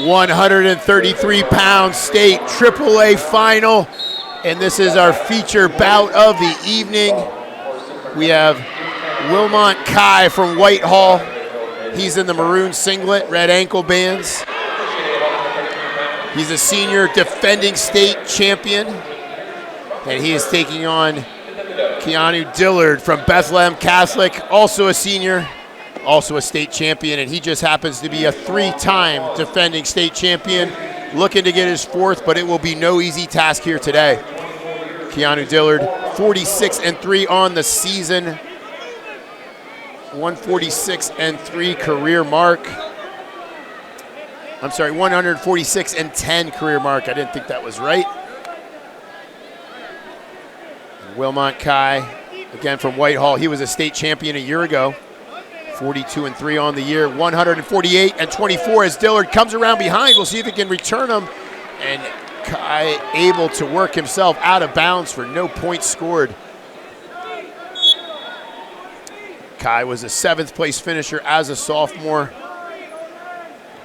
133-pound state AAA final, and this is our feature bout of the evening. We have Wilmont Kai from Whitehall. He's in the maroon singlet, red ankle bands. He's a senior defending state champion, and he is taking on Keanu Dillard from Bethlehem Catholic, also a senior, also a state champion, and he just happens to be a three-time defending state champion, looking to get his fourth, but it will be no easy task here today. Keanu Dillard, 46-3 on the season, 146-3 career mark. I'm sorry, 146-10 career mark. I didn't think that was right. Wilmont Kai, again from Whitehall. He was a state champion a year ago. 42-3 on the year, 148-24 as Dillard comes around behind. We'll see if he can return him. And Kai able to work himself out of bounds for no points scored. Kai was a 7th place finisher as a sophomore.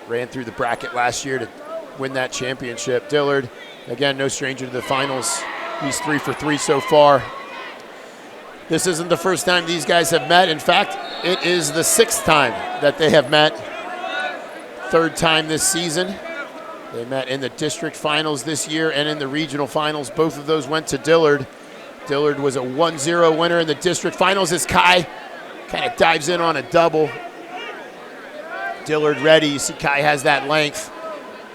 Ran through the bracket last year to win that championship. Dillard, again, no stranger to the finals. He's 3 for 3 so far. This isn't the first time these guys have met. In fact, it is the 6th time that they have met. 3rd time this season. They met in the district finals this year and in the regional finals. Both of those went to Dillard. Dillard was a 1-0 winner in the district finals as Kai kind of dives in on a double. Dillard ready. You see Kai has that length,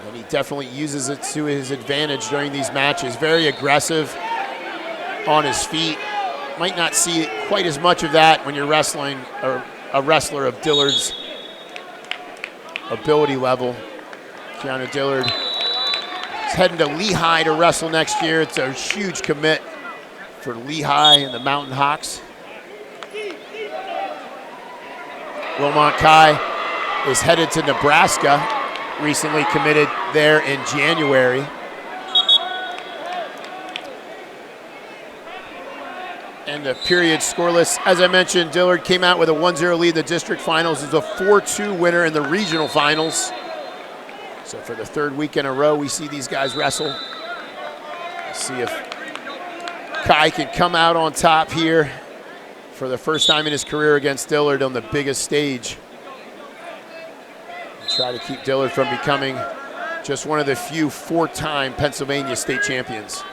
and he definitely uses it to his advantage during these matches. Very aggressive on his feet. Might not see quite as much of that when you're wrestling a wrestler of Dillard's ability level. Keanu Dillard is heading to Lehigh to wrestle next year. It's a huge commit for Lehigh and the Mountain Hawks. Wilmont Kai is headed to Nebraska, recently committed there in January. And the period scoreless. As I mentioned, Dillard came out with a 1-0 lead in the district finals. He's a 4-2 winner in the regional finals. So for the 3rd week in a row, we see these guys wrestle. Let's see if Kai can come out on top here for the first time in his career against Dillard on the biggest stage. Try to keep Dillard from becoming just one of the few 4-time Pennsylvania state champions.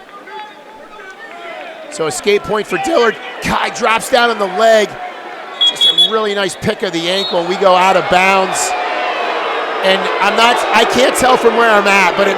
So escape point for Dillard. Kai drops down on the leg. Just a really nice pick of the ankle. We go out of bounds. And I can't tell from where I'm at, but it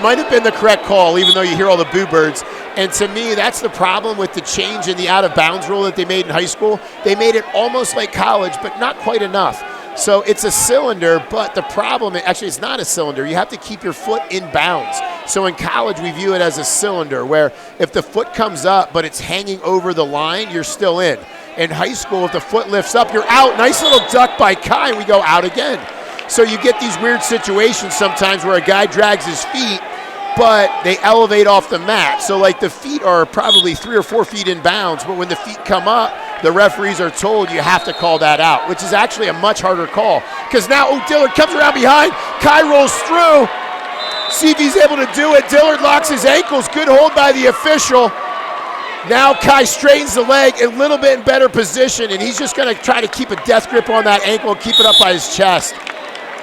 might have been the correct call, even though you hear all the boo birds. And to me, that's the problem with the change in the out of bounds rule that they made in high school. They made it almost like college, but not quite enough. So it's a cylinder, but the problem, actually it's not a cylinder. You have to keep your foot in bounds. So in college, we view it as a cylinder where if the foot comes up, but it's hanging over the line, you're still in. In high school, if the foot lifts up, you're out. Nice little duck by Kai, and we go out again. So you get these weird situations sometimes where a guy drags his feet, but they elevate off the mat. So like the feet are probably 3 or 4 feet in bounds, but when the feet come up, the referees are told you have to call that out, which is actually a much harder call. Because now, Dillard comes around behind, Kai rolls through, see if he's able to do it. Dillard locks his ankles, good hold by the official. Now Kai straightens the leg a little bit in better position, and he's just gonna try to keep a death grip on that ankle and keep it up by his chest.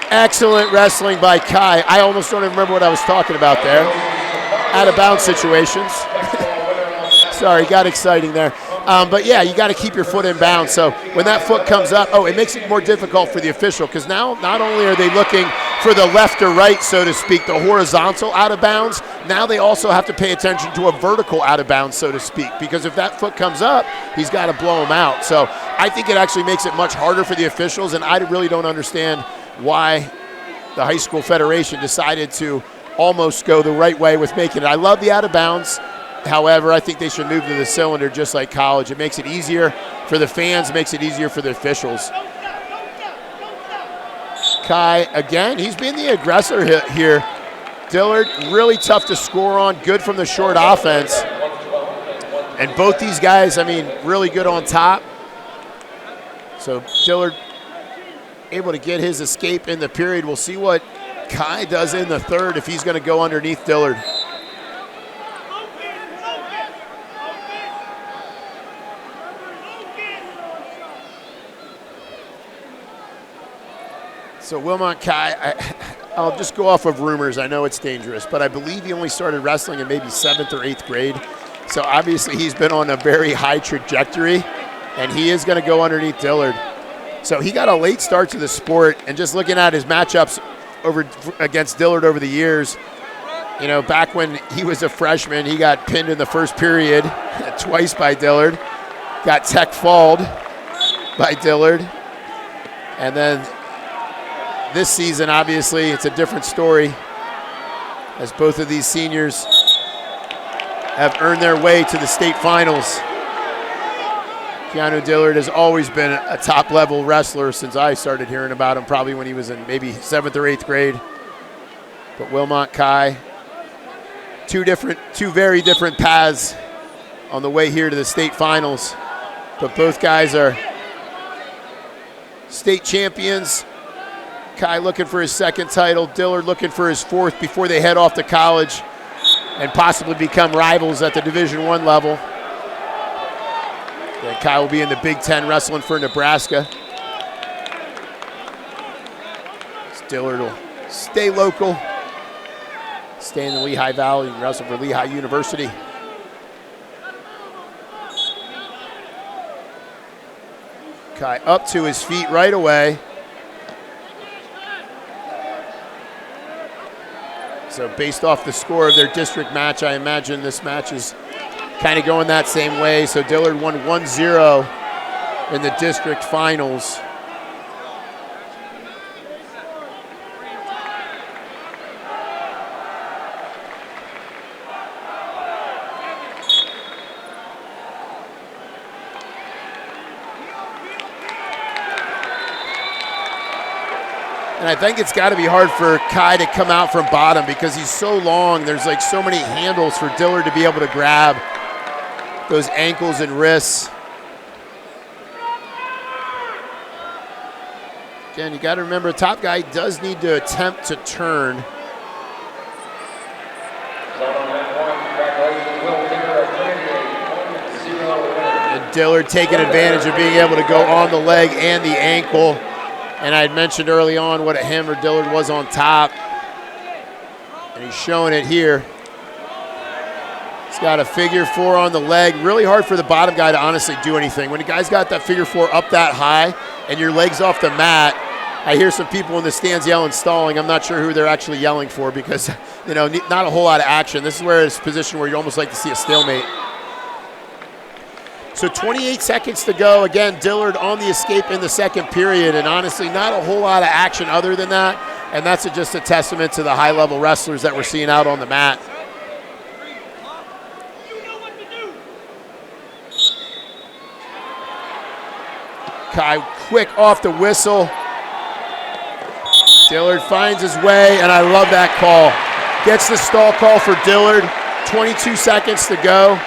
Excellent wrestling by Kai. I almost don't even remember what I was talking about there. Out of bounds situations. Sorry, got exciting there. But yeah, you got to keep your foot in bounds. So when that foot comes up, it makes it more difficult for the official, because now not only are they looking for the left or right, so to speak, the horizontal out of bounds, now they also have to pay attention to a vertical out of bounds, so to speak, because if that foot comes up, he's got to blow him out. So I think it actually makes it much harder for the officials, and I really don't understand why the high school federation decided to almost go the right way with making it. I love the out of bounds. However, I think they should move to the cylinder just like college. It makes it easier for the fans, makes it easier for the officials. Kai, again, he's been the aggressor here. Dillard, really tough to score on, good from the short offense. And both these guys, I mean, really good on top. So Dillard able to get his escape in the period. We'll see what Kai does in the third if he's going to go underneath Dillard. So Wilmont Kai, I'll just go off of rumors. I know it's dangerous, but I believe he only started wrestling in maybe 7th or 8th grade. So obviously he's been on a very high trajectory, and he is going to go underneath Dillard. So he got a late start to the sport, and just looking at his matchups against Dillard over the years, you know, back when he was a freshman, he got pinned in the first period twice by Dillard, got tech-falled by Dillard, and then this season, obviously, it's a different story, as both of these seniors have earned their way to the state finals. Keanu Dillard has always been a top-level wrestler since I started hearing about him, probably when he was in maybe 7th or 8th grade. But Wilmont Kai, two very different paths on the way here to the state finals. But both guys are state champions. Kai looking for his 2nd title, Dillard looking for his 4th before they head off to college and possibly become rivals at the Division I level. Then Kai will be in the Big Ten wrestling for Nebraska. Dillard will stay local, stay in the Lehigh Valley, and wrestle for Lehigh University. Kai up to his feet right away. So based off the score of their district match, I imagine this match is kind of going that same way. So Dillard won 1-0 in the district finals. And I think it's got to be hard for Kai to come out from bottom because he's so long. There's like so many handles for Dillard to be able to grab those ankles and wrists. Again, you got to remember, top guy does need to attempt to turn. And Dillard taking advantage of being able to go on the leg and the ankle. And I had mentioned early on what a hammer Dillard was on top. And he's showing it here. He's got a figure 4 on the leg. Really hard for the bottom guy to honestly do anything. When a guy's got that figure 4 up that high and your leg's off the mat, I hear some people in the stands yelling stalling. I'm not sure who they're actually yelling for because, you know, not a whole lot of action. This is where it's a position where you almost like to see a stalemate. So 28 seconds to go. Again, Dillard on the escape in the 2nd period, and honestly, not a whole lot of action other than that. And that's just a testament to the high-level wrestlers that we're seeing out on the mat. Kai quick off the whistle. Dillard finds his way, and I love that call. Gets the stall call for Dillard. 22 seconds to go.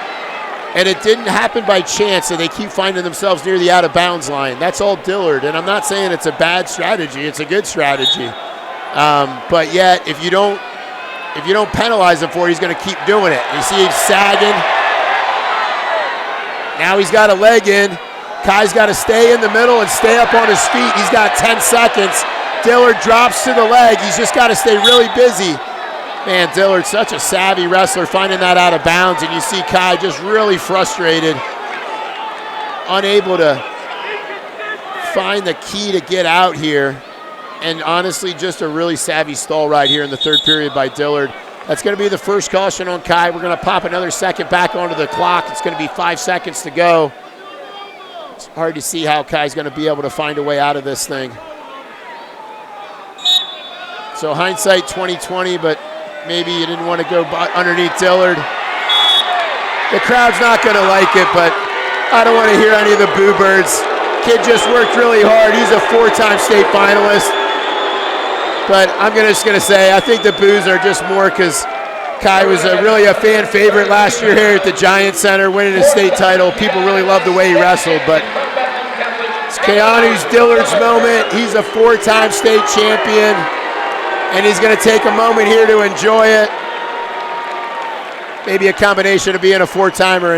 And it didn't happen by chance, and they keep finding themselves near the out-of-bounds line. That's all Dillard, and I'm not saying it's a bad strategy. It's a good strategy. But yet, if you don't penalize him for it, he's going to keep doing it. You see him sagging. Now he's got a leg in. Kai's got to stay in the middle and stay up on his feet. He's got 10 seconds. Dillard drops to the leg. He's just got to stay really busy. Man, Dillard's such a savvy wrestler, finding that out of bounds, and you see Kai just really frustrated, unable to find the key to get out here, and honestly, just a really savvy stall right here in the 3rd period by Dillard. That's going to be the first caution on Kai. We're going to pop another second back onto the clock. It's going to be 5 seconds to go. It's hard to see how Kai's going to be able to find a way out of this thing. So hindsight 2020, but maybe you didn't want to go underneath Dillard. The crowd's not going to like it, but I don't want to hear any of the boo birds. Kid just worked really hard. He's a 4-time state finalist. But I'm just going to say, I think the boos are just more because Kai was really a fan favorite last year here at the Giant Center, winning a state title. People really loved the way he wrestled, but it's Keanu Dillard's moment. He's a 4-time state champion. And he's going to take a moment here to enjoy it. Maybe a combination of being a four-timer